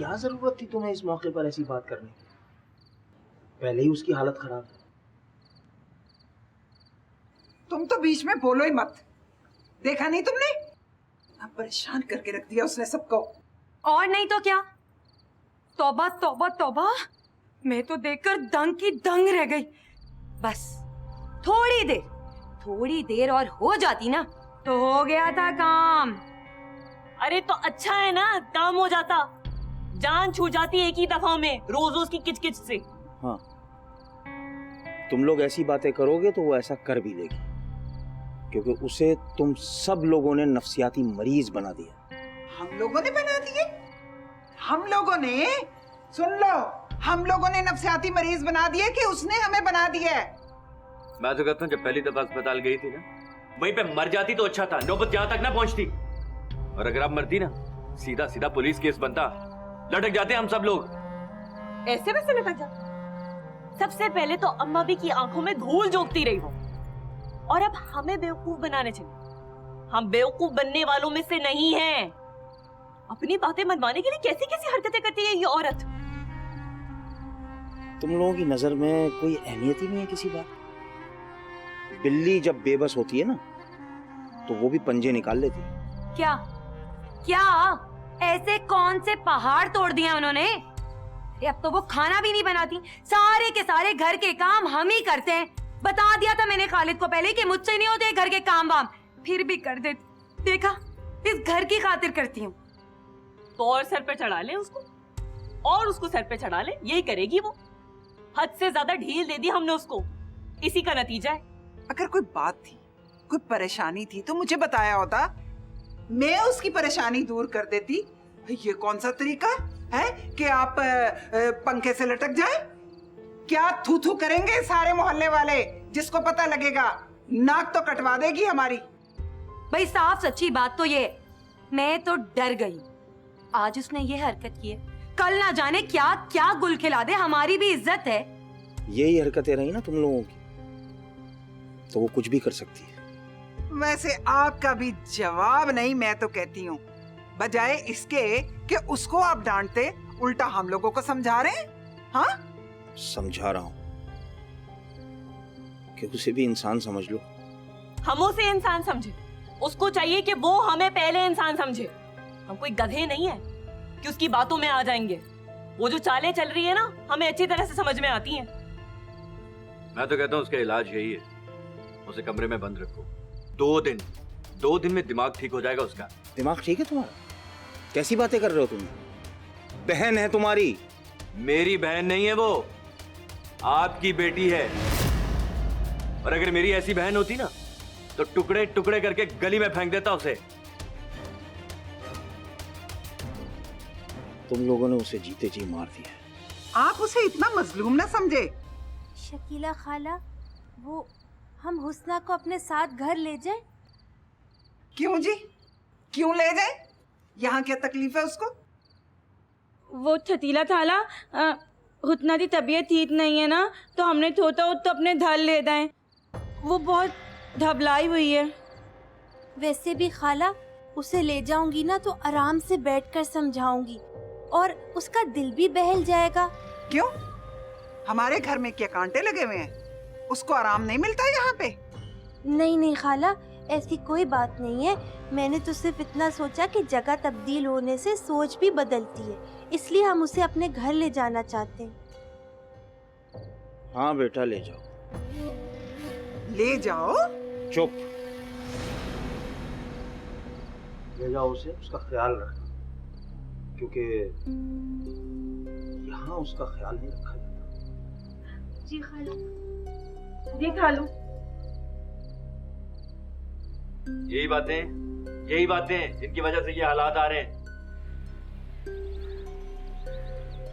क्या जरूरत थी तुम्हें इस मौके पर ऐसी बात करने की? पहले ही उसकी हालत खराब है। तुम तो बीच में बोलो ही मत। देखा नहीं तुमने? अब परेशान करके रख दिया उसने सबको। और नहीं तो क्या। तौबा तौबा तौबा, मैं तो देखकर दंग की दंग रह गई। बस थोड़ी देर और हो जाती ना तो हो गया था काम। अरे तो अच्छा है ना, काम हो जाता, जान छूट जाती एक ही दफा में रोज रोज की किचकिच से। हाँ, तुम लोग ऐसी बातें करोगे तो वो ऐसा कर भी लेगी, क्योंकि उसे तुम सब लोगों ने नफसियाती मरीज बना दिया। हम लोगों ने बना दिए? हम लोगों ने? सुन लो, हम लोगों ने नफसियाती मरीज बना दिए कि उसने हमें बना दिया है? मैं तो कहता हूँ जब पहली दफा अस्पताल गई थी ना, वहीं पे मर जाती तो अच्छा था, नौबत यहाँ तक ना पहुंचती। और अगर आप मरती ना, सीधा सीधा पुलिस केस बनता, लटक जाते हम सब लोग। ऐसे वैसे लटक जा। सबसे पहले तो अम्मा भी की आंखों में धूल झोंकती रही वो, और अब हमें बेवकूफ बनाने चले। हम बेवकूफ बनने वालों में से नहीं हैं। अपनी बातें मनवाने के लिए कैसी कैसी हरकतें करती है ये औरत। तुम लोगों की नजर में कोई अहमियत ही नहीं है किसी बात। बिल्ली जब बेबस होती है ना, तो वो भी पंजे निकाल लेती है। क्या क्या ऐसे कौन से पहाड़ तोड़ दिए उन्होंने? अब तो वो खाना भी नहीं बनाती, सारे के सारे घर के काम हम ही करते हैं। बता दिया था मैंने खालिद को पहले कि मुझसे नहीं होते घर के काम वाम, फिर भी कर देती। देखा, इस घर की खातिर करती हूँ। तो और सर पे चढ़ा ले उसको, और उसको सर पे चढ़ा ले, यही करेगी वो। हद से ज्यादा ढील दे दी हमने उसको, इसी का नतीजा है। अगर कोई बात थी, कोई परेशानी थी तो मुझे बताया होता, मैं उसकी परेशानी दूर कर देती। ये कौन सा तरीका है कि आप पंखे से लटक जाए? क्या थू थू करेंगे सारे मोहल्ले वाले? जिसको पता लगेगा नाक तो कटवा देगी हमारी। भाई साफ सच्ची बात तो ये, मैं तो डर गई। आज उसने ये हरकत की है, कल ना जाने क्या क्या गुल खिला दे। हमारी भी इज्जत है। यही हरकतें रही ना तुम लोगों की, तो वो कुछ भी कर सकती है। वैसे आपका भी जवाब नहीं, मैं तो कहती हूँ बजाय इसके कि उसको आप डांटते, उल्टा हम लोगों को समझा रहे हैं। हाँ, समझा रहा हूँ कि उसे भी इंसान समझ लो। हम उसे इंसान समझे, उसको चाहिए कि वो हमें पहले इंसान समझे। हम कोई गधे नहीं है कि उसकी बातों में आ जाएंगे। वो जो चालें चल रही है ना, हमें अच्छी तरह से समझ में आती हैं। मैं तो कहता हूँ उसका इलाज यही है, उसे कमरे में बंद रखो 2 दिन में दिमाग ठीक हो जाएगा उसका। दिमाग ठीक है तुम्हारा? कैसी बातें कर रहे हो तुम? बहन है तुम्हारी। मेरी बहन नहीं है वो, आपकी बेटी है। और अगर मेरी ऐसी बहन होती ना, तो टुकड़े टुकड़े करके गली में फेंक देता उसे। तुम लोगों ने उसे जीते जी मार दिया। आप उसे इतना मजलूम ना समझे। शकीला खाला, वो हम हुस्ना को अपने साथ घर ले जाए? क्यों जी, क्यों ले जाए? यहाँ क्या तकलीफ है उसको? वो छतीला थाला, हुस्ना की तबीयत ठीक नहीं है ना, तो हमने सोचा तो अपने घर ले जाएं। वो बहुत घबराई हुई है। वैसे भी खाला, उसे ले जाऊंगी ना तो आराम से बैठकर समझाऊंगी और उसका दिल भी बहल जाएगा। क्यों, हमारे घर में क्या कांटे लगे हुए हैं? उसको आराम नहीं मिलता यहाँ पे? नहीं नहीं खाला, ऐसी कोई बात नहीं है। मैंने तो सिर्फ इतना सोचा कि जगह तब्दील होने से सोच भी बदलती है, इसलिए हम उसे अपने घर ले जाना चाहते हैं। हाँ बेटा, ले जाओ। ले जाओ? चुप। ले जाओ उसे, उसका ख्याल रखना, क्योंकि यहाँ उसका ख्याल नहीं रखा जाता। जी खालू, जी खालू। यही बातें जिनकी वजह से ये हालात आ रहे हैं।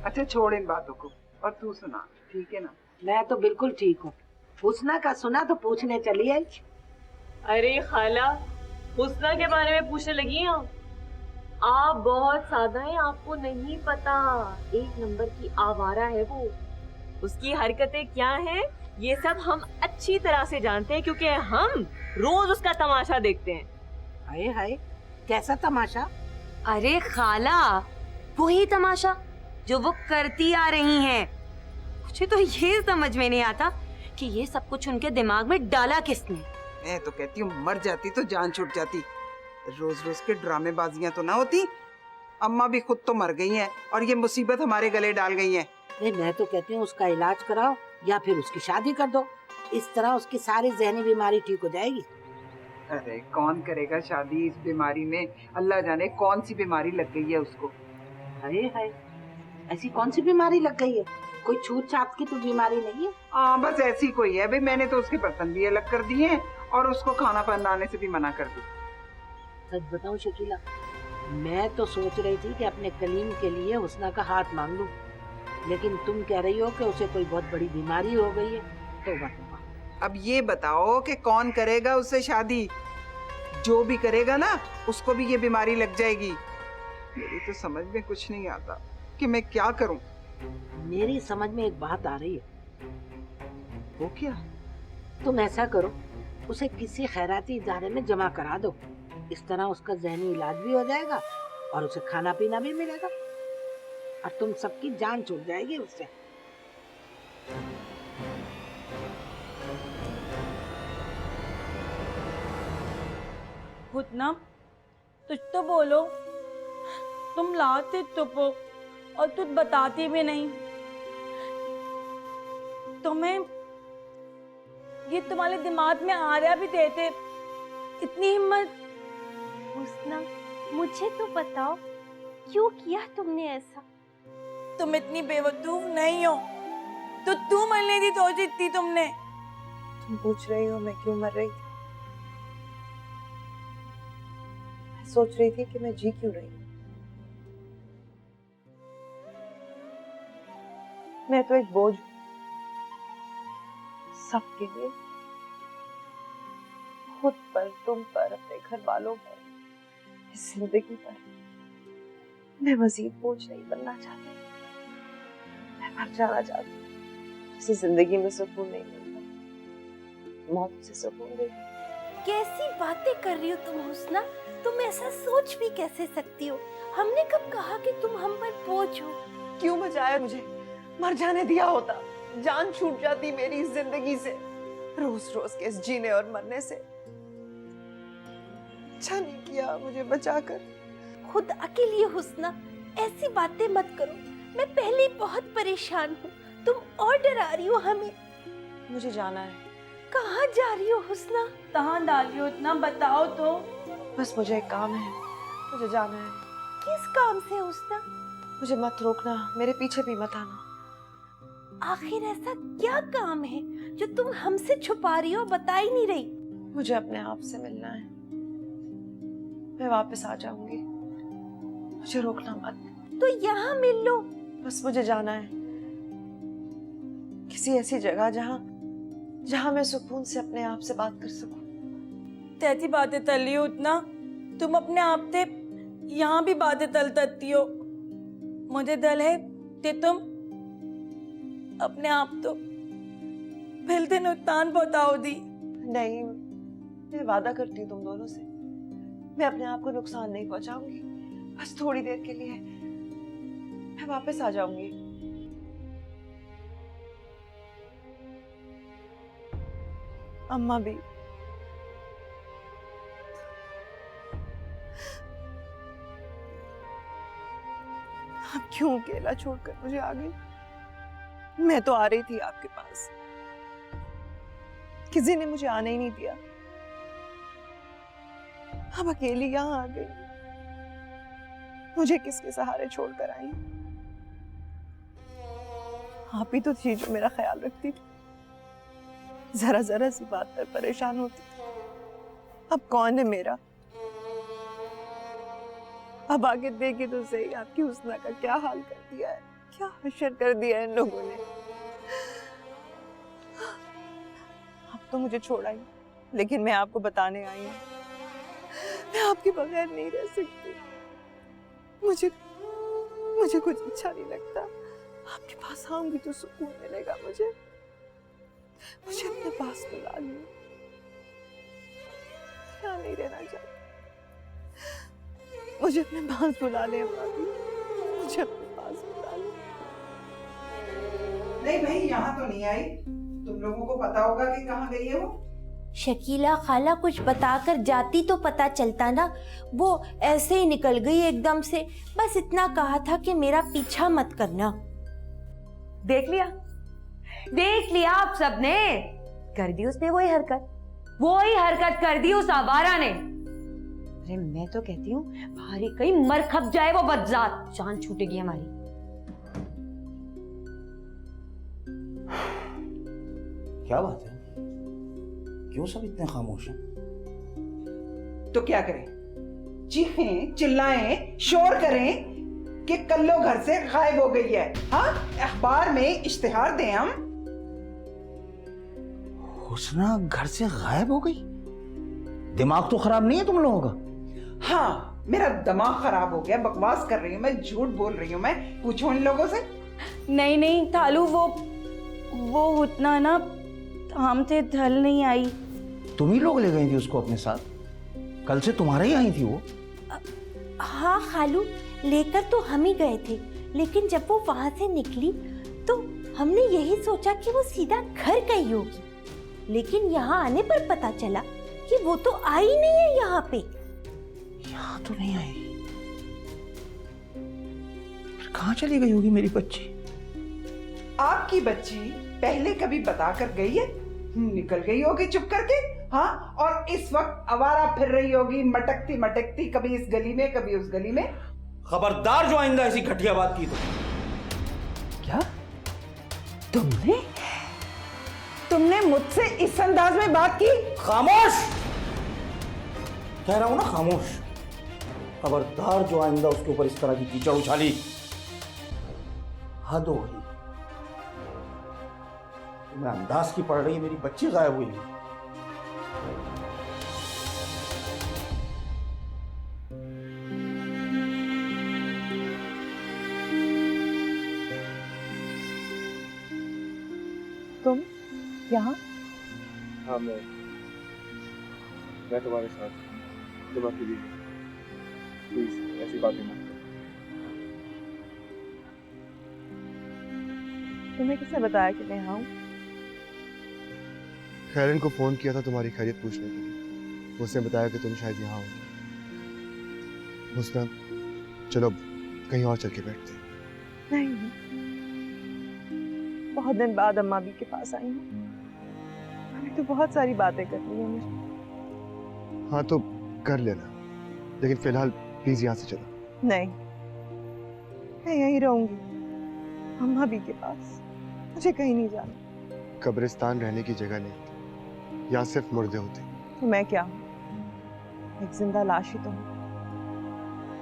अच्छा छोड़ इन बातों को, और तू सुना, ठीक है ना? मैं तो बिल्कुल ठीक हूँ। हुस्ना का सुना तो पूछने चली आई। अरे खाला, हुस्ना के बारे में पूछने लगी हैं आप बहुत सादा हैं, आपको नहीं पता। 1 नंबर की आवारा है वो। उसकी हरकतें क्या हैं ये सब हम अच्छी तरह से जानते हैं, क्योंकि हम रोज उसका तमाशा देखते हैं। हाय हाय, कैसा तमाशा? अरे खाला, वही तमाशा जो वो करती आ रही हैं। मुझे तो ये समझ में नहीं आता कि ये सब कुछ उनके दिमाग में डाला किसने। मैं तो कहती हूँ मर जाती तो जान छूट जाती, रोज रोज के ड्रामेबाजियां तो ना होती। अम्मा भी खुद तो मर गई हैं और ये मुसीबत हमारे गले डाल गई है। मैं तो कहती हूँ उसका इलाज कराओ या फिर उसकी शादी कर दो, इस तरह उसकी सारी जहनी बीमारी ठीक हो जाएगी। अरे कौन करेगा शादी इस बीमारी में, अल्लाह जाने कौन सी बीमारी लग गई है उसको। अरे हाय, ऐसी कौन सी बीमारी लग गई है? कोई छूत छात की तो बीमारी नहीं है। हाँ बस ऐसी कोई है भाई, मैंने तो उसके बर्तन भी अलग कर दिए हैं और उसको खाना बनाने से भी मना कर दी। सच बताऊं शकीला, मैं तो सोच रही थी कि अपने कलीम के लिए हुस्ना का हाथ मांग लूं, लेकिन तुम कह रही हो कि उसे कोई बहुत बड़ी बीमारी हो गई है। तो अब ये बताओ कि कौन करेगा उससे शादी? जो भी करेगा ना उसको भी ये बीमारी लग जाएगी। मेरी तो समझ में कुछ नहीं आता कि मैं क्या करूं। मेरी समझ में एक बात आ रही है। वो क्या? तुम ऐसा करो, उसे किसी खैराती इदारे में जमा करा दो, इस तरह उसका जहनी इलाज भी हो जाएगा और उसे खाना पीना भी मिलेगा और तुम सबकी जान छूट जाएगी उससे। हुतना, तुझ तो बोलो, तुम लाते चुप हो और तुझ बताती भी नहीं। तुम्हें ये तुम्हारे दिमाग में आ रहा भी देते, इतनी हिम्मत। हुस्ना, मुझे तो बताओ क्यों किया तुमने ऐसा? तुम इतनी बेवकूफ नहीं हो तो तू मरने की कोशिश थी तुमने। तुम पूछ रही हो मैं क्यों मर रही थी? मैं सोच रही थी कि मैं जी क्यों रही हूँ। मैं तो एक बोझ हूँ सबके लिए, खुद पर, तुम पर, अपने घर वालों पर, इस जिंदगी पर। मैं मजीद बोझ नहीं बनना चाहती, मैं मर जाना चाहती हूँ। जिसे जिंदगी में सुकून नहीं मिलता, मौत उसे सुकून देती। कैसी बातें कर रही हो तुम हुस्ना? तुम ऐसा सोच भी कैसे सकती हो? हमने कब कहा कि तुम हम पर बोझ हो? क्यों बचाया मुझे? मर जाने दिया होता, जान छूट जाती मेरी इस जिंदगी से, रोज रोज के इस जीने और मरने से। अच्छा नहीं किया मुझे बचाकर। खुद अकेली हो हुस्ना, ऐसी बातें मत करो। मैं पहले ही बहुत परेशान हूँ, तुम और डरा रही हो हमें। मुझे जाना है। कहाँ जा रही हो हुस्ना? कहाँ डाली हो इतना, बताओ तो। बस मुझे एक काम है, मुझे जाना है। किस काम से हुस्ना? मुझे मत रोकना, मेरे पीछे भी मत आना। आखिर ऐसा क्या काम है जो तुम हमसे छुपा रही हो, बता ही नहीं रही? मुझे अपने आप से मिलना है, मैं वापस आ जाऊंगी, मुझे रोकना मत। तो यहाँ मिल लो। बस मुझे जाना है किसी ऐसी जगह जहाँ मैं सुकून से अपने आप से बात कर सकूं। तैसी बातें तली हो उतना, तुम अपने आप से यहाँ भी बातें तल तलती हो। मुझे दल है कि तुम अपने आप तो फिलते नुकसान पहुंचाओ दी। नहीं, मैं वादा करती हूँ तुम दोनों से, मैं अपने आप को नुकसान नहीं पहुंचाऊंगी। बस थोड़ी देर के लिए मैं वापस आ जाऊंगी। अम्मा भी। आप क्यों अकेला छोड़कर मुझे आ गई? मैं तो आ रही थी आपके पास, किसी ने मुझे आने ही नहीं दिया। अब अकेली यहाँ आ गई, मुझे किसके सहारे छोड़कर आई? आप ही तो थी जो मेरा ख्याल रखती थी, जरा जरा सी बात पर परेशान होती थी। अब कौन है मेरा? अब आगे देखे तो सही, आपकी हुस्ना का क्या हाल कर दिया है, क्या हशर कर दिया है इन लोगों ने। अब तो मुझे छोड़ा ही, लेकिन मैं आपको बताने आई हूँ, मैं आपके बगैर नहीं रह सकती। मुझे कुछ अच्छा नहीं लगता। आपके पास आऊंगी तो सुकून मिलेगा मुझे अपने पास बुला लो। यहाँ नहीं रहना चाहती, मुझे अपने पास बुला ले। मुझे अपने पास बुला लो। नहीं भाई, यहाँ तो नहीं आई। तुम लोगों को पता होगा कि कहाँ गई है वो। शकीला खाला कुछ बताकर जाती तो पता चलता ना, वो ऐसे ही निकल गई एकदम से। बस इतना कहा था कि मेरा पीछा मत करना। देख लिया आप सबने, कर दी उसने वही हरकत कर दी उस आवारा ने। अरे मैं तो कहती हूँ भारी कहीं मर खप जाए वो बदजात, जान छूटेगी हमारी। क्या बात है, क्यों सब इतने खामोश हैं? तो क्या करें? चीखें, चिल्लाएं, शोर करें कि कल्लो घर से गायब हो गई है? हाँ, अखबार में इश्तिहार दें हम। हुस्ना घर से गायब हो गई? दिमाग तो खराब नहीं है तुम लोगों का? हाँ, मेरा दिमाग खराब हो गया। बकवास कर रही हूँ मैं, झूठ बोल रही हूँ मैं। पूछो इन लोगों से। नहीं थालू, वो उतना ना हम थे, ढल नहीं आई। तुम ही लोग ले गई थी उसको अपने साथ? कल से तुम्हारे ही आई थी वो? हाँ खालू, लेकर तो हम ही गए थे, लेकिन जब वो वहां से निकली तो हमने यही सोचा कि वो सीधा घर गई होगी, लेकिन यहाँ आने पर पता चला कि वो तो आई नहीं है यहाँ पे। यहाँ तो नहीं आई, फिर कहाँ चली गई होगी मेरी बच्ची? आपकी बच्ची पहले कभी बता कर गई है? निकल गई होगी चुप करके। हाँ, और इस वक्त आवारा फिर रही होगी, मटकती मटकती, कभी इस गली में कभी उस गली में। खबरदार जो आइंदा ऐसी घटिया बात की तो। क्या तुमने मुझसे इस अंदाज में बात की? खामोश, कह रहा हूं ना खामोश। खबरदार जो आइंदा उसके ऊपर इस तरह की कीचड़ उछाली, हद हो गई। तुम्हें अंदाज की पड़ रही है मेरी बच्ची गायब हुई है। तुम यहाँ? हाँ, मैं तुम्हारे साथ, तुम अकेली हो। प्लीज ऐसी बातें मत करो। तुम्हें किसने बताया कि मैं यहाँ हूँ? खैरन को फोन किया था तुम्हारी खैरियत पूछने के लिए। उसने बताया कि तुम शायद यहाँ होगी। हुस्ना, चलो कहीं और चल के बैठते हैं। नहीं, बहुत दिन बाद अम्मा भी के पास आई हूँ। अभी तो बहुत सारी बातें करनी है मुझे। हाँ तो कर लेना, लेकिन फिलहाल प्लीज यहाँ से चलो। नहीं, मैं यहीं रहूंगी अम्मा भी के पास। मुझे कहीं नहीं जाना। कब्रिस्तान रहने की जगह नहीं, यहाँ सिर्फ मुर्दे होते। तो मैं क्या हूँ? एक जिंदा लाश ही तो हूँ।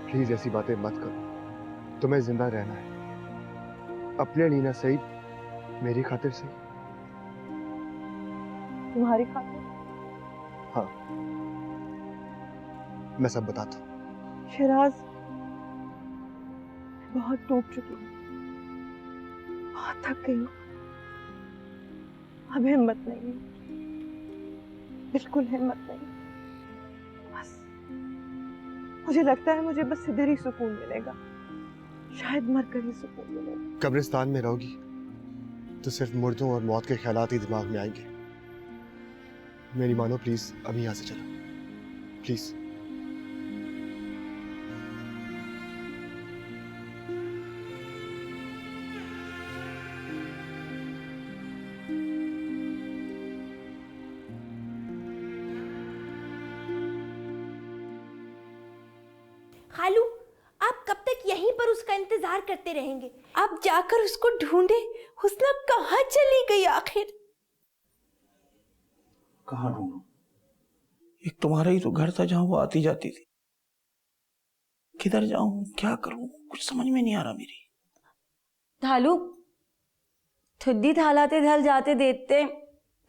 प्लीज ऐसी बातें मत करो। तुम्हें जिंदा रहना है, अपने लिए ना सही, मेरी खातिर से। तुम्हारी खातिर? हाँ, मैं सब बताता हूँ। शिराज, बहुत टूट चुकी हूँ, बहुत थक गई हूँ। अब हिम्मत नहीं है, बिल्कुल हिम्मत नहीं। बस मुझे लगता है मुझे बस इधर ही सुकून मिलेगा, शायद मरकर ही सुकून मिलेगा। कब्रिस्तान में रहोगी तो सिर्फ मुर्दों और मौत के ख्यालात ही दिमाग में आएंगे। मेरी मानो प्लीज, अभी यहाँ से चलो प्लीज। खालू, आप कब तक यहीं पर उसका इंतजार करते रहेंगे? आप जाकर उसको ढूंढे। हुस्ना कहाँ चली गई आखिर? कहाँ ढूंढूं? एक तुम्हारा ही तो घर था जहां वो आती जाती थी। किधर जाऊं, क्या करूं, कुछ समझ में नहीं आ रहा मेरी। थालू, थुद्दी थालाते धल जाते देते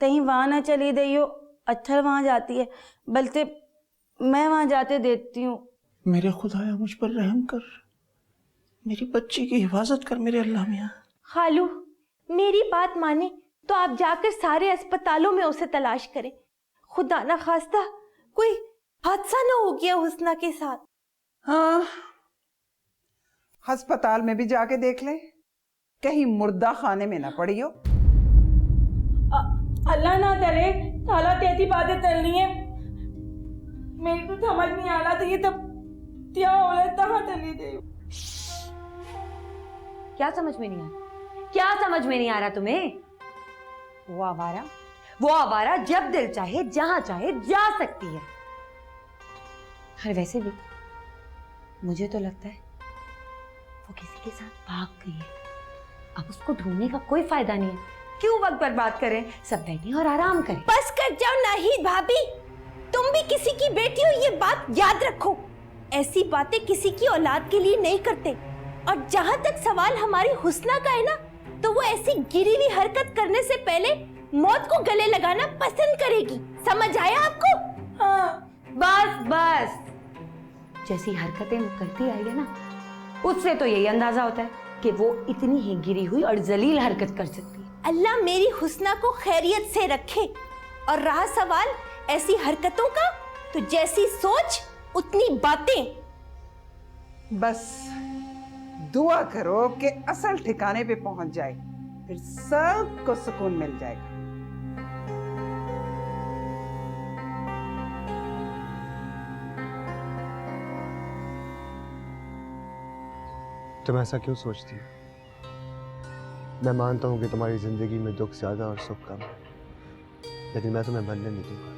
तहीं वहां ना चली दइयो, अत्थर वहां जाती है, बल्कि मैं वहां जाते देती हूँ। मेरे खुदाया मुझ पर रहम कर, मेरी बच्ची की हिफाजत कर मेरे अल्लाह मियां। खालू, मेरी बात माने तो आप जाकर सारे अस्पतालों में उसे तलाश करें। खुदा ना खास्ता कोई हादसा ना हो गया हुस्ना के साथ। हाँ, अस्पताल में भी जाके देख ले, कहीं मुर्दा खाने में ना पड़ी हो। अल्लाह ना करे ताला तेती बातें चलनी है। मेरी तो समझ नहीं आ रहा था ये तब क्या हो रहा तहाँ चली गई। क्या समझ में नहीं आ रहा? क्या समझ में नहीं आ रहा तुम्हें? वो आवारा जब दिल चाहे जहां चाहे जा सकती है। और वैसे भी मुझे तो लगता है वो किसी के साथ भाग गई है। अब उसको ढूंढने का कोई फायदा नहीं है। क्यों वक्त बर्बाद करें, सब बैठे और आराम करें। बस कर जाओ नाहिद भाभी, तुम भी किसी की बेटी हो, ये बात याद रखो। ऐसी बातें किसी की औलाद के लिए नहीं करते। और जहाँ तक सवाल हमारी हुस्ना का है ना, तो वो ऐसी गिरी हुई हरकत करने से पहले मौत को गले लगाना पसंद करेगी। समझ आया आपको? हाँ बस जैसी हरकतें वो करती आई है ना, उससे तो यही अंदाजा होता है कि वो इतनी ही गिरी हुई और जलील हरकत कर सकती है। अल्लाह मेरी हुस्ना को खैरियत से रखे। और रहा सवाल ऐसी हरकतों का, तो जैसी सोच उतनी बातें। बस दुआ करो कि असल ठिकाने पे पहुंच जाए, फिर सबको सुकून मिल जाएगा। तुम ऐसा क्यों सोचती हो? मैं मानता हूँ कि तुम्हारी जिंदगी में दुख ज्यादा और सुख कम है, लेकिन मैं तुम्हें मरने नहीं दूंगा।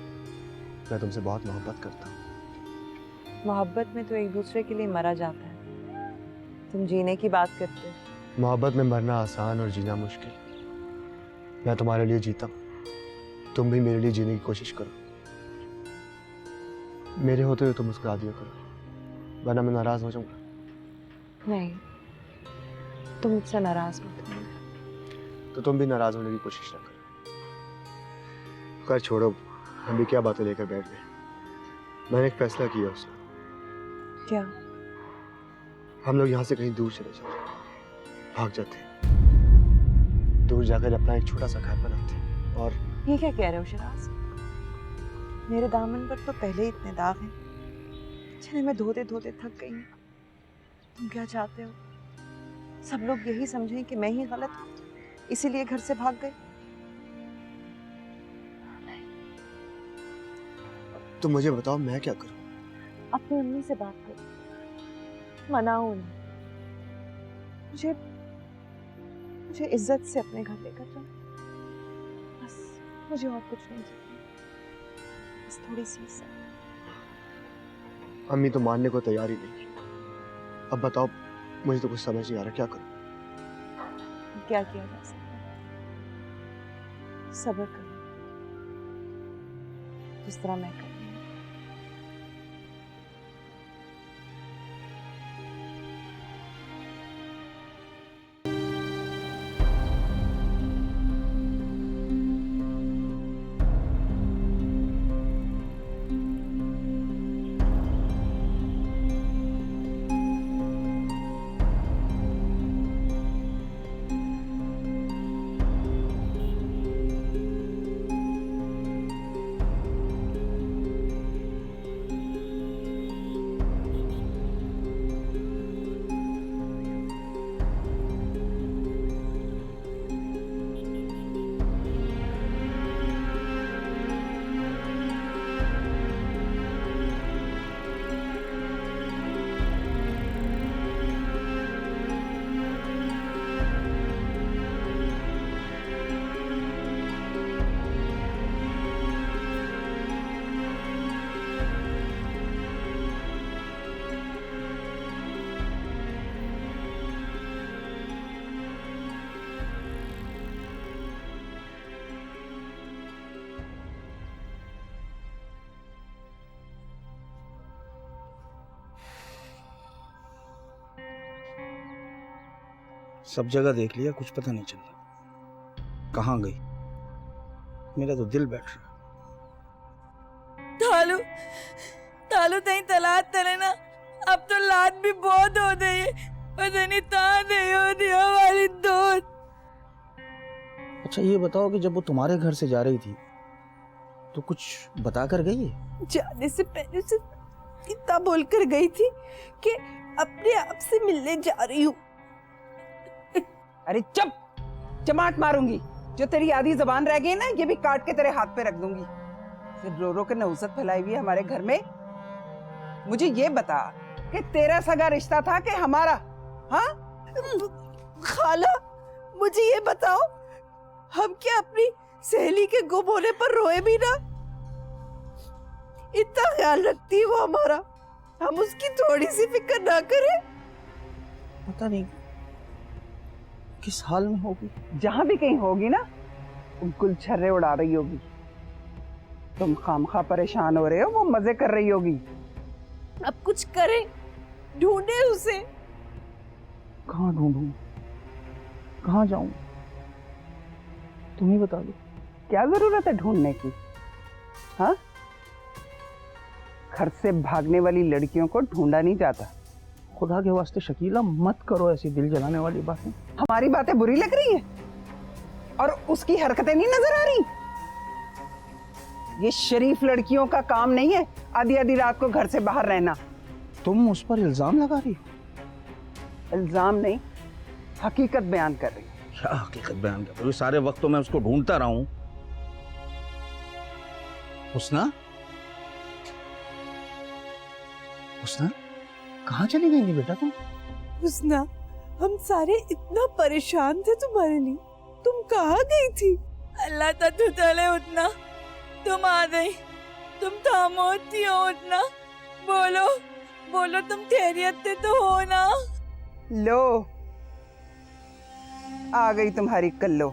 मैं तुमसे बहुत मोहब्बत करता हूँ। मोहब्बत में तो एक दूसरे के लिए मरा जाता है, तुम जीने की बात करते हो। मोहब्बत में मरना आसान और जीना मुश्किल। मैं तुम्हारे लिए जीता हूँ, तुम भी मेरे लिए जीने की कोशिश करो। मेरे होते हुए तुम मुस्कुरा दिया करो, वरना मैं नाराज हो जाऊंगा। नहीं, तुम मुझसे नाराज मत हो। तो तुम भी नाराज होने की कोशिश ना करो। खैर छोड़ो, हम भी क्या बातें लेकर बैठ गए। मैंने एक फैसला किया उसने। क्या? हम लोग यहाँ से कहीं दूर चले जाते, भाग जाते, दूर जाकर अपना एक छोटा सा घर बनाते। और ये क्या कह रहे हो शराज? मेरे दामन पर तो पहले ही इतने दाग हैं, जिन्हें मैं धोते धोते थक गई हूँ। तुम क्या चाहते हो? सब लोग यही समझें कि मैं ही गलत हूँ, इसीलिए घर से भाग गए? तुम मुझे बताओ मैं क्या करूँ? अपनी अम्मी से बात करो, मनाओ उन्हें। मुझे इज्जत से अपने घर लेकर जाओ। बस, मुझे और कुछ नहीं चाहिए, बस थोड़ी सी इज्जत। अम्मी तो मानने को तैयार ही नहीं। अब बताओ, मुझे तो कुछ समझ नहीं आ रहा, क्या करूँ? क्या किया जा सकता है? सब्र करो, जिस तरह मैं कर रही हूँ। सब जगह देख लिया, कुछ पता नहीं चला कहाँ गई। मेरा तो दिल बैठ रहा। तालू तई तलाश तले ना, अब तो लात भी बहुत हो गई है। पता नहीं कहाँ गई होती हमारी दोस्त। अच्छा ये बताओ कि जब वो तुम्हारे घर से जा रही थी तो कुछ बता कर गई है? जाने से पहले से इतना बोलकर गई थी कि अपने आप से मिलने जा रही हूँ। अरे चुप, चमाट मारूंगी। जो तेरी आधी जबान रह गई ना, ये भी काट के तेरे हाथ पे रख दूंगी। सिर्फ रो रो के नहुसत फैलाई हुई है हमारे घर में। मुझे ये बता कि तेरा सगा रिश्ता था कि हमारा? हाँ खाला, मुझे ये बताओ, हम क्या अपनी सहेली के गुम होने पर रोए भी ना? इतना ख्याल रखती है वो हमारा, हम उसकी थोड़ी सी फिक्र ना करें? पता नहीं किस हाल में होगी। जहां भी कहीं होगी ना, गुलछर्रे उड़ा रही होगी। तुम खामखा परेशान हो रहे हो, वो मजे कर रही होगी। अब कुछ करें, ढूंढे उसे। कहाँ ढूंढूं, कहाँ जाऊं, तुम ही बता दो। क्या जरूरत है ढूंढने की? हाँ, घर से भागने वाली लड़कियों को ढूंढा नहीं जाता। खुदा के वास्ते शकीला मत करो ऐसी दिल जलाने वाली बातें। हमारी बातें बुरी लग रही हैं और उसकी हरकतें नहीं नजर आ रही? ये शरीफ लड़कियों का काम नहीं है आधी आधी रात को घर से बाहर रहना। तुम उस पर इल्जाम लगा रही हो? इल्जाम नहीं, हकीकत बयान कर रही हूँ। क्या हकीकत बयान कर रही हो? सारे वक्त तो मैं उसको ढूंढता रहा हूं। हुस्ना, हुस्ना, कहाँ चली गई बेटा तुम? हुस्ना, हम सारे इतना परेशान थे तुम्हारे लिए, तुम कहाँ गई थी? अल्लाह का तुझे उतना, तुम आ गई, तुम खामोशी हो उतना। बोलो बोलो, तुम खैरियत से तो हो ना? लो, आ गई तुम्हारी कल्लो,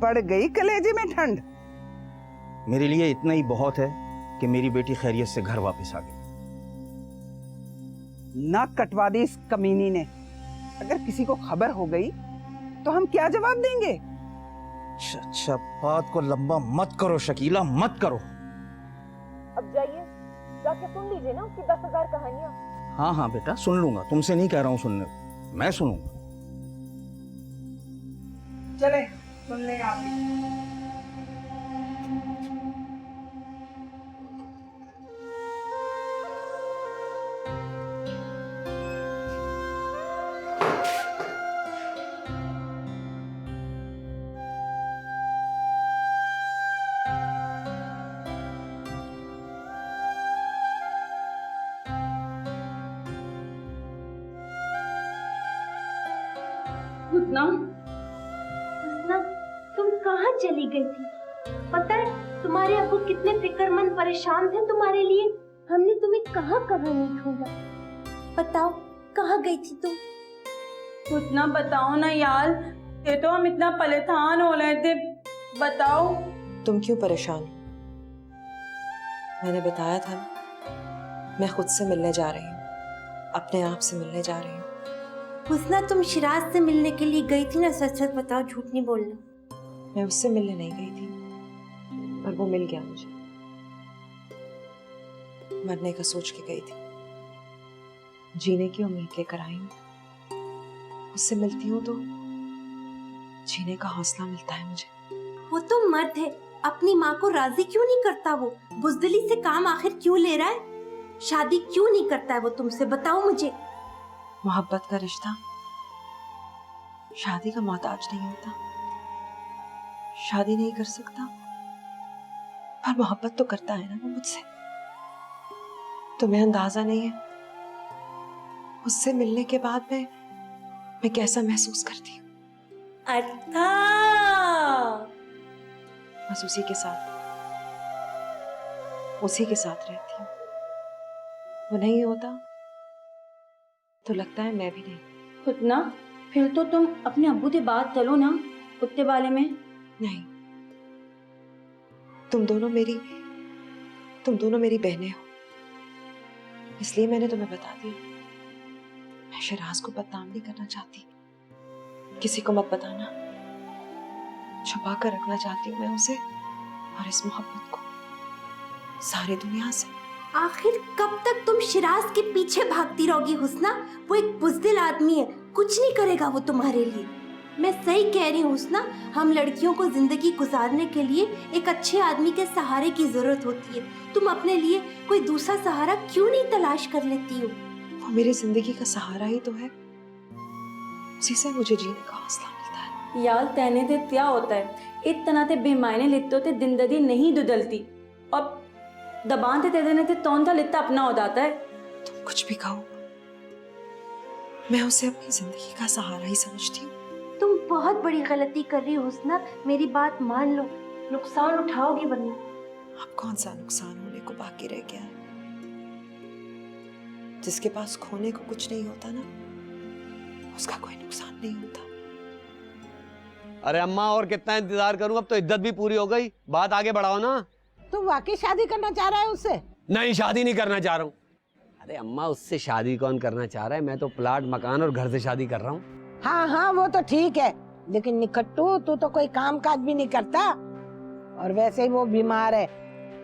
पड़ गई कलेजे में ठंड। मेरे लिए इतना ही बहुत है कि मेरी बेटी खैरियत से घर वापस आ गई। नाक कटवा दी इस कमीनी ने। अगर किसी को खबर हो गई तो हम क्या जवाब देंगे? अच्छा, बात को लंबा मत करो शकीला, मत करो। अब जाइए, जाके सुन लीजिए ना उसकी 10,000 कहानियां। हाँ हाँ बेटा, सुन लूंगा, तुमसे नहीं कह रहा हूँ सुनने, मैं सुनूंगा। चले सुन ले आप भी। हुस्ना, तुम कहाँ चली गई थी? पता है तुम्हारे अब्बू कितने फिक्रमंद परेशान थे तुम्हारे लिए। हमने तुम्हें कहाँ कहाँ नहीं ढूंढा। बताओ कहाँ गई थी तुम? हुस्ना बताओ ना यार, ये तो हम इतना परेशान हो रहे थे, बताओ। तुम क्यों परेशान? मैंने बताया था ना, मैं खुद से मिलने जा रही हूँ, अपने आप से मिलने जा रही हूँ। हुस्ना, तुम शिराज से मिलने के लिए गई थी ना? सच सच बताओ, झूठ नहीं बोलना। मैं उससे मिलने नहीं गई थी, पर वो मिल गया मुझे। मरने का सोच के गई थी, जीने की उम्मीद लेकर आई हूँ। उससे मिलती हूँ तो जीने का हौसला मिलता है मुझे। वो तो मर्द है, अपनी माँ को राजी क्यों नहीं करता? वो बुजदिली से काम आखिर क्यों ले रहा है? शादी क्यों नहीं करता है वो तुमसे? बताओ मुझे। मोहब्बत का रिश्ता शादी का मोहताज नहीं होता। शादी नहीं कर सकता पर मोहब्बत तो करता है ना वो मुझसे। तुम्हें अंदाजा नहीं है उससे मिलने के बाद मैं कैसा महसूस करती हूँ। अच्छा, बस उसी के साथ रहती हूँ। वो नहीं होता तो लगता है मैं भी नहीं। हुस्ना, फिर तो तुम अपने अब्बू से बात करो ना कुत्ते वाले में। नहीं, तुम दोनों मेरी बहनें हो, इसलिए मैंने तुम्हें बता दिया। मैं शिराज को बदनाम नहीं करना चाहती। किसी को मत बताना, छुपा कर रखना चाहती हूँ मैं उसे और इस मोहब्बत को सारी दुनिया से। आखिर कब तक तुम शिराज के पीछे भागती रहोगी हुस्ना? वो एक बुज़दिल आदमी है, कुछ नहीं करेगा वो तुम्हारे लिए। मैं सही कह रही हूँ हुस्ना, हम लड़कियों को जिंदगी गुजारने के लिए एक अच्छे आदमी के सहारे की जरूरत होती है। तुम अपने लिए कोई दूसरा सहारा क्यों नहीं तलाश कर लेती हो? वो वो मेरी जिंदगी का सहारा ही तो है, उसी से मुझे जीने का हौसला मिलता है। यार तेने ते क्या होता है, इतना ते बेमायने लिखते होते जिंदगी नहीं दुदलती, अब दबान ते देने ते तौन था लिखता अपना हो जाता है। तुम कुछ भी कहो, मैं उसे अपनी जिंदगी का सहारा ही समझती हूँ। तुम बहुत बड़ी गलती कर रही हो हुस्ना, मेरी बात मान लो, नुकसान उठाओगी वरना। अब कौन सा नुकसान होने को बाकी रह गया है? जिसके पास खोने को कुछ नहीं होता ना, उसका कोई नुकसान नहीं होता। अरे अम्मा और कितना इंतजार करूं, अब तो इद्दत भी पूरी हो गई, बात आगे बढ़ाओ ना। तू वाकई शादी करना चाह रहा है उससे? नहीं, शादी नहीं करना चाह रहा हूँ। अरे अम्मा, उससे शादी कौन करना चाह रहा है, मैं तो प्लाट मकान और घर से शादी कर रहा हूँ। हाँ हाँ वो तो ठीक है, लेकिन निकट्टू तू तो कोई काम काज भी नहीं करता, और वैसे ही वो बीमार है,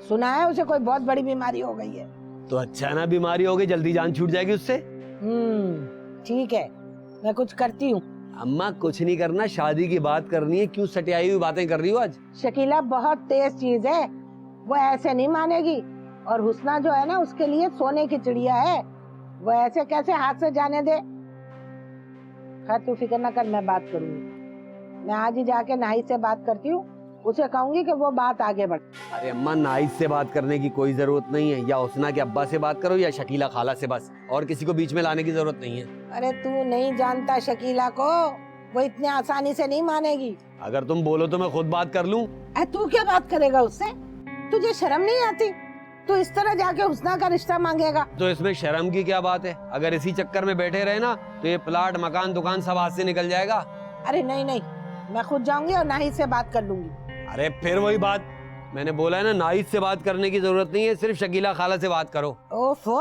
सुना है उसे कोई बहुत बड़ी बीमारी हो गई है। तो अच्छा ना, बीमारी हो गई, जल्दी जान छूट जाएगी उससे। ठीक है, मैं कुछ करती हूँ। अम्मा कुछ नहीं करना, शादी की बात करनी है, क्यों सटियाई हुई बातें कर रही हो आज? शकीला बहुत तेज चीज है, वो ऐसे नहीं मानेगी, और हुस्ना जो है ना उसके लिए सोने की चिड़िया है, वो ऐसे कैसे हाथ से जाने दे। खैर तू फिक्र ना कर, मैं बात करूंगी, मैं आज ही जाके नाई से बात करती हूँ, उसे कहूंगी कि वो बात आगे बढ़। अरे अम्मा, नाइस से बात करने की कोई जरूरत नहीं है, या हुस्ना के अब्बा से बात करो या शकीला खाला से, बस, और किसी को बीच में लाने की जरूरत नहीं है। अरे तू नहीं जानता शकीला को, वो इतने आसानी से नहीं मानेगी। अगर तुम बोलो तो मैं खुद बात कर लूं। तू क्या बात करेगा उससे? तुझे शर्म नहीं आती? तू इस तरह जाके हुस्ना का रिश्ता मांगेगा? तो इसमें शर्म की क्या बात है? अगर इसी चक्कर में बैठे रहे ना तो ये प्लाट मकान दुकान सब हाथ से निकल जाएगा। अरे नहीं नहीं, मैं खुद जाऊंगी और नाहिद से बात कर लूंगी। अरे फिर वही बात, मैंने बोला है ना, नाहिद से बात करने की जरूरत नहीं है, सिर्फ शकीला खाला से बात करो। ओफो,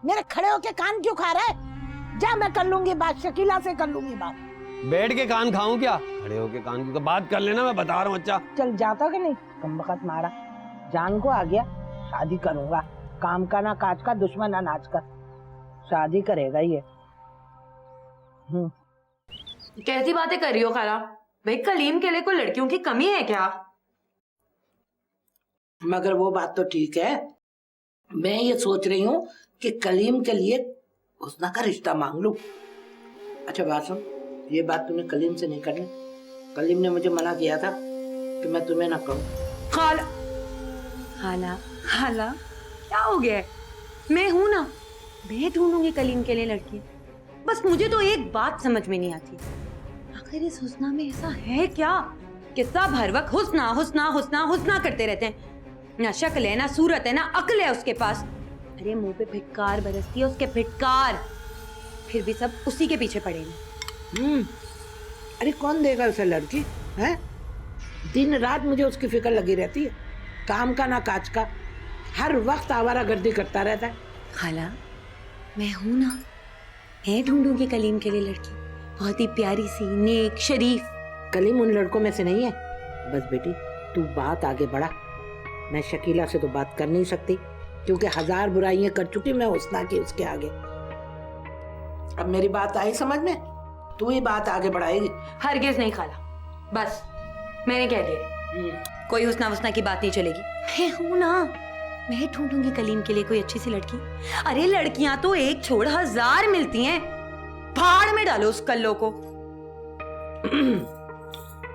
मेरे खड़े होके कान क्यों खा रहा है? जा, मैं कर लूंगी बात, शकीला से कर लूंगी बात। बैठ के कान खाऊं क्या? खड़े होके कान क्यों? बात कर लेना, मैं बता रहा हूँ। अच्छा चल जाता कि नहीं? कमबख्त मारा, जान को आ गया, शादी करूंगा, काम का ना काज का, दुश्मन अनाज का, शादी करेगा ये। कैसी बातें कर रही हो खाला? भाई कलीम के लिए कोई लड़कियों की कमी है क्या? मगर वो बात तो ठीक है, मैं ये सोच रही हूँ कि कलीम के लिए हुस्ना का रिश्ता मांग लूं। अच्छा बात सुन, ये बात तूने कलीम से नहीं करनी, कलीम ने मुझे मना किया था कि मैं तुम्हें ना कहूँ। खाला खाला खाला क्या हो गया है? मैं हूं ना, मैं ढूंढूंगी कलीम के लिए लड़की। बस मुझे तो एक बात समझ में नहीं आती, आखिर इस हुस्ना में ऐसा है क्या कि सब हर वक्त हुस्ना हुस्ना हुस्ना हुस्ना करते रहते हैं? ना शक्ल है, ना सूरत है, ना अक्ल है उसके पास। अरे मुंह पे फिटकार बरसती है उसके, फिटकार, फिर भी सब उसी के पीछे पड़ेंगे। अरे कौन देगा उसे लड़की है? दिन रात मुझे उसकी फिक्र लगी रहती है, काम का ना काज का, हर वक्त आवारागर्दी करता रहता है। खाला मैं हूं ना, मैं ढूंढूंगी कलीम के लिए लड़की, बहुत ही प्यारी सी, नेक, शरीफ। कलीम उन लड़कों में से नहीं है। बस बेटी तू बात आगे बढ़ा, मैं शकीला से तो बात कर नहीं सकती क्योंकि 1000 बुराइयां कर चुकी मैं हुस्ना की उसके आगे। अब मेरी बात आई समझ में, तू ही बात आगे बढ़ाएगी। हरगिज नहीं खाला, बस मैंने कह दिया, कोई हुस्ना वुस्ना की बात नहीं चलेगी। मैं हूं ना, मैं ढूंढूंगी कलीम के लिए कोई अच्छी सी लड़की। अरे लड़कियां तो एक छोड़ 1000 मिलती हैं, भाड़ में डालो उस कल्लो को।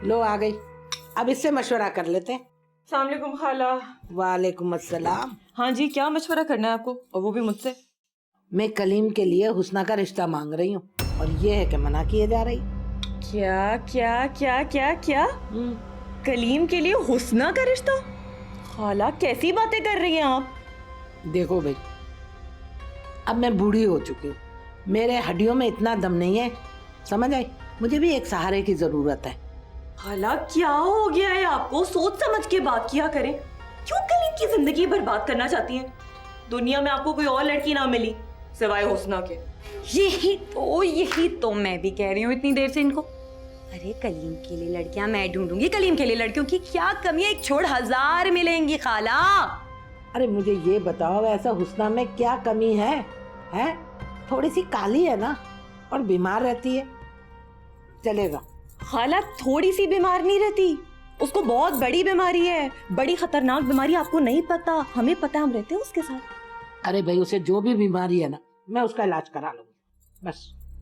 लो आ गई, अब इससे मशवरा कर लेते हैं। अस्सलाम वालेकुम खाला। वालेकुम अस्सलाम। हाँ जी, क्या मशवरा करना है आपको, और वो भी मुझसे? मैं कलीम के लिए हुस्ना का रिश्ता मांग रही हूँ और ये है कि मना किए जा रही। क्या क्या क्या क्या क्या? कलीम के लिए हुस्ना का रिश्ता? खाला कैसी बातें कर रही हैं आप? देखो भाई, अब मैं बूढ़ी हो चुकी हूँ, मेरे हड्डियों में इतना दम नहीं है, समझ आई? मुझे भी एक सहारे की जरूरत है। खाला क्या हो गया है आपको? सोच समझ के बात किया करें, क्यों कलीम की जिंदगी बर्बाद करना चाहती हैं? दुनिया में आपको कोई और लड़की ना मिली सिवाय हुस्ना के। यही तो मैं भी कह रही हूँ इतनी देर से इनको। अरे कलीम के लिए लड़कियां मैं ढूंढूंगी, कलीम के लिए लड़कियों की क्या कमी है? एक छोड़ 1000 मिलेंगी खाला। अरे मुझे ये बताओ, ऐसा हुस्ना में क्या कमी है? हैं? थोड़ी सी काली है ना और बीमार रहती है, चलेगा? खाला थोड़ी सी बीमार नहीं रहती, उसको बहुत बड़ी बीमारी है, बड़ी खतरनाक बीमारी। आपको नहीं पता, हमें पता, हम रहते हैं उसके साथ। अरे भाई उसे जो भी बीमारी है ना मैं उसका इलाज करा लूंगी बस।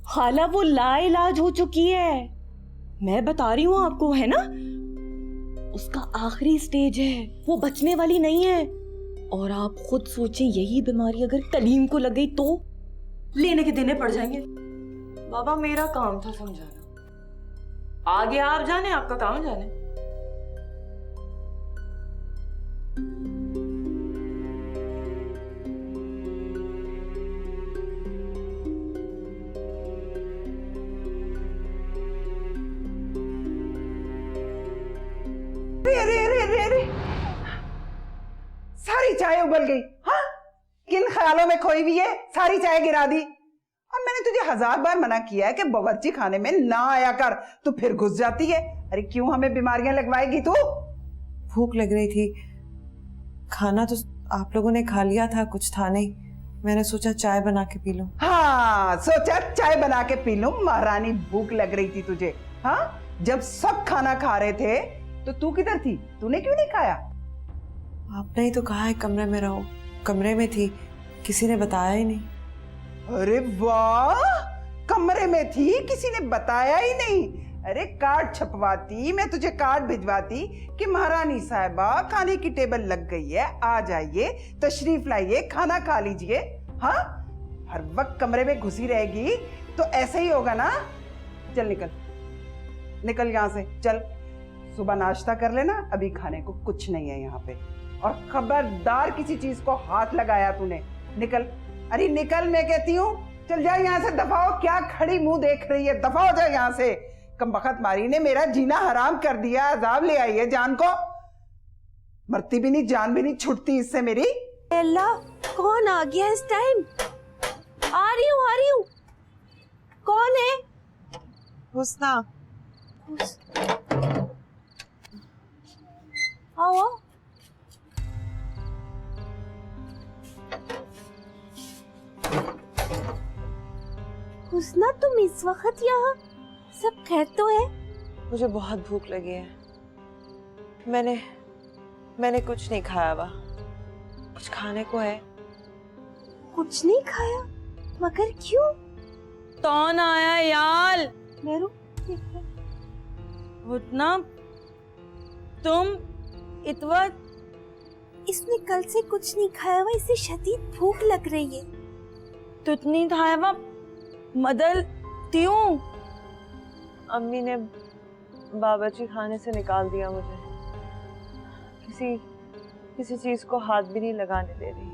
खाला वो लाइलाज हो चुकी है, मैं बता रही हूँ आपको, है ना, उसका आखिरी स्टेज है, वो बचने वाली नहीं है। और आप खुद सोचें, यही बीमारी अगर कलीम को लग गई तो लेने के देने पड़ जाएंगे। बाबा मेरा काम था समझाना, आगे आप जाने, आपका काम जाने। अरे अरे अरे अरे, सारी चाय उबल गई। हाँ, किन ख्यालों में खोई हुई है, सारी चाय गिरा दी। और मैंने तुझे 1000 बार मना किया है कि बावर्ची खाने में ना आया कर, तू फिर घुस जाती है। अरे क्यों हमें बीमारियां लगवाएगी तू? भूख लग रही थी, खाना तो आप लोगों ने खा लिया था, कुछ था नहीं, मैंने सोचा चाय बना के पी लूं। हाँ, सोचा चाय बना के पी लूं। महारानी, भूख लग रही थी तुझे? हाँ, जब सब खाना खा रहे थे तो तू किधर थी? तूने क्यों नहीं खाया? आपने ही तो कहा है कमरे में रहो, कमरे में थी, किसी ने बताया ही नहीं। अरे वाह, कमरे में थी, किसी ने बताया ही नहीं। अरे कार्ड छपवाती, मैं तुझे कार्ड भिजवाती कि महारानी साहिबा खाने की टेबल लग गई है, आ जाइए, तशरीफ लाइए, खाना खा लीजिए। हाँ, हर वक्त कमरे में घुसी रहेगी तो ऐसे ही होगा ना। चल निकल, निकल यहाँ से, चल। सुबह नाश्ता कर लेना, अभी खाने को कुछ नहीं है यहाँ पे। और खबरदार किसी चीज को हाथ लगाया तूने। निकल, अरे निकल मैं कहती हूँ। चल जा यहाँ से, दफा हो। क्या खड़ी मुंह देख रही है, दफा हो जा यहाँ से। कमबख्त मारी ने मेरा जीना हराम कर दिया, अजाब ले आई है जान को। मरती भी नहीं, जान भी नहीं छुटती इससे मेरी। अल्लाह, कौन आ गया इस टाइम? आ रही हूँ। कौन है? हुस्ना। आओ। हुस्ना, तुम इस वक्त यहाँ? सब खैर तो है? मुझे बहुत भूख लगी है, मैंने कुछ नहीं खाया हुआ, कुछ खाने को है? कुछ नहीं खाया? मगर क्यों? कौन आया यार? मेरू, उतना तुम इतना, इसने कल से कुछ नहीं खाया हुआ, इसे शदीद भूख लग रही है। तो इतनी खाया हुआ मदल त्यों? अम्मी ने बावर्ची खाने से निकाल दिया मुझे, किसी चीज को हाथ भी नहीं लगाने दे रही।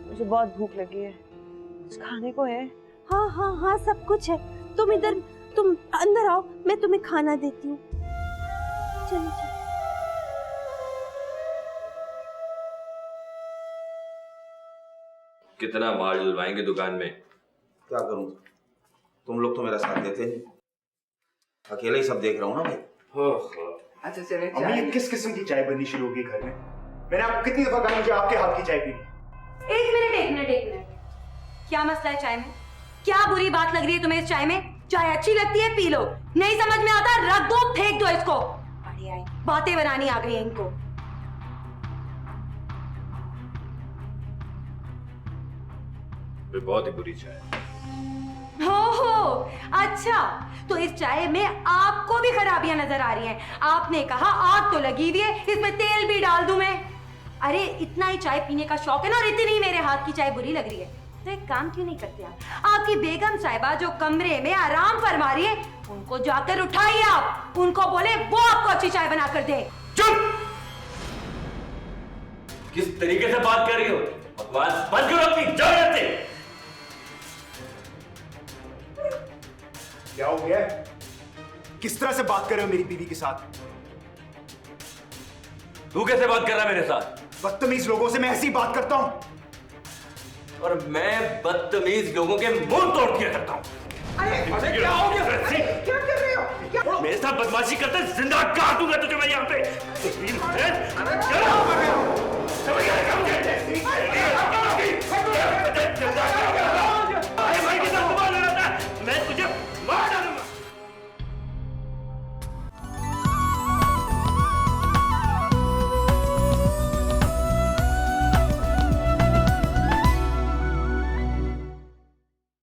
मुझे बहुत भूख लगी है, कुछ खाने को है? हाँ, सब कुछ है। तुम अंदर आओ, मैं तुम्हें खाना देती हूँ। चलो। कितना माल डलवाएंगे दुकान में? क्या करूं, तुम लोग तो मेरा साथ देते नहीं, अकेले ही सब देख रहा हूँ ना भाई। अच्छा चले। अम्मी, ये किस किस्म की चाय बननी शुरू होगी घर में? मैंने आपको कितनी दफा कहा मुझे आपके हाथ की चाय पीनी। एक मिनट, क्या मसला है चाय में? क्या बुरी बात लग रही है तुम्हें इस चाय में? चाय अच्छी लगती है, पी लो। नहीं समझ में आता, रख दो, फेंक दो इसको। बढ़िया, बातें बनानी आ गई इनको। बहुत ही बुरी चाय। हो, अच्छा, तो इस चाय में आपको भी खराबियां नजर आ रही हैं। आपने कहा आग तो लगी हुई है, इसमें तेल भी डाल दूं मैं। अरे इतना ही चाय पीने का शौक है ना, और इतनी ही मेरे हाथ की चाय बुरी लग रही है, तो एक काम क्यों नहीं करते आप? आपकी बेगम साहिबा जो कमरे में आराम फरमा रही है, उनको जाकर उठाइए आप, उनको बोले वो आपको अच्छी चाय बना कर दे। चुप! किस तरीके से बात कर रही हो? बकवास बंद करो अपनी, जाओ यहाँ से। क्या हो गया? किस तरह से बात कर रहे हो मेरी बीवी के साथ? तू कैसे बात कर रहा है मेरे साथ? बदतमीज लोगों से मैं ऐसी बात करता हूं, और मैं बदतमीज लोगों के मुंह तोड़ दिया करता हूं। अरे क्या हो गया? क्या कर रहे हो? मेरे साथ बदमाशी करते जिंदा काट दूंगा तुझे मैं यहाँ पे। जिंदा